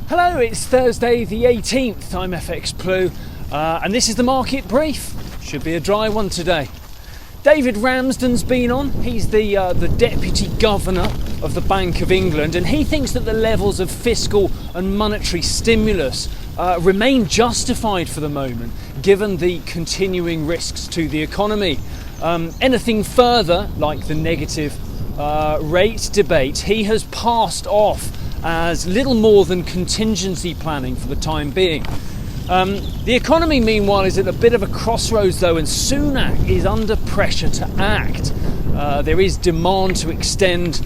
Hello, it's Thursday the 18th. I'm FX Plu, and this is the market brief. Should be a dry one today. David Ramsden's been on. He's the Deputy Governor of the Bank of England, and he thinks that the levels of fiscal and monetary stimulus remain justified for the moment, given the continuing risks to the economy. Anything further, like the negative rate debate, he has passed off as little more than contingency planning for the time being. The economy, meanwhile, is at a bit of a crossroads, though, and Sunak is under pressure to act. There is demand to extend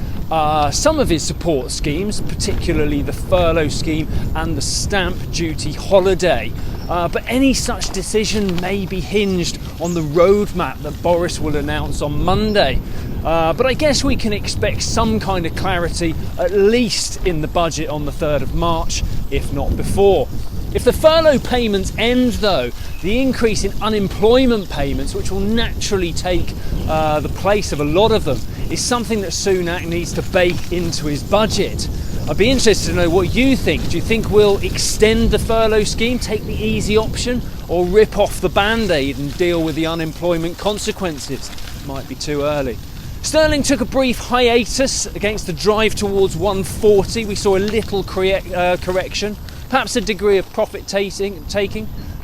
some of his support schemes, particularly the furlough scheme and the stamp duty holiday. But any such decision may be hinged on the roadmap that Boris will announce on Monday. But I guess we can expect some kind of clarity, at least in the budget on the 3rd of March, if not before. If the furlough payments end, though, the increase in unemployment payments, which will naturally take the place of a lot of them, is something that Sunak needs to bake into his budget. I'd be interested to know what you think. Do you think we'll extend the furlough scheme, take the easy option, or rip off the band-aid and deal with the unemployment consequences? Might be too early. Sterling took a brief hiatus against the drive towards 140. We saw a little correction, perhaps a degree of profit taking,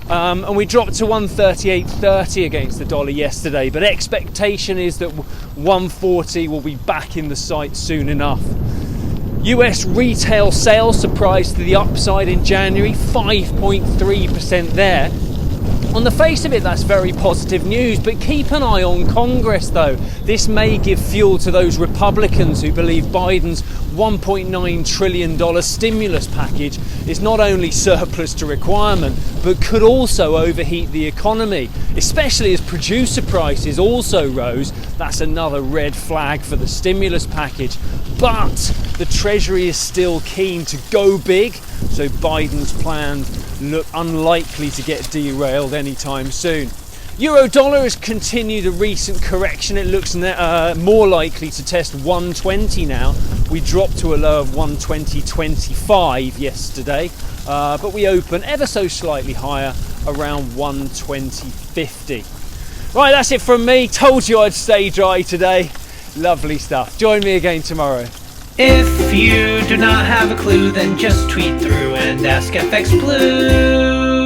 and we dropped to 138.30 against the dollar yesterday, but expectation is that 140 will be back in the sight soon enough. US retail sales surprised to the upside in January, 5.3% there. On the face of it, that's very positive news, but keep an eye on Congress, though. This may give fuel to those Republicans who believe Biden's $1.9 trillion stimulus package is not only surplus to requirement, but could also overheat the economy, especially as producer prices also rose. That's another red flag for the stimulus package. But the Treasury is still keen to go big, so Biden's plans look unlikely to get derailed anytime soon. Euro dollar has continued a recent correction. It looks more likely to test 120 now. We dropped to a low of 120.25 yesterday, but we open ever so slightly higher around 120.50. Right, that's it from me. Told you I'd stay dry today. Lovely stuff. Join me again tomorrow. If you do not have a clue, then just tweet through and ask FX Blue.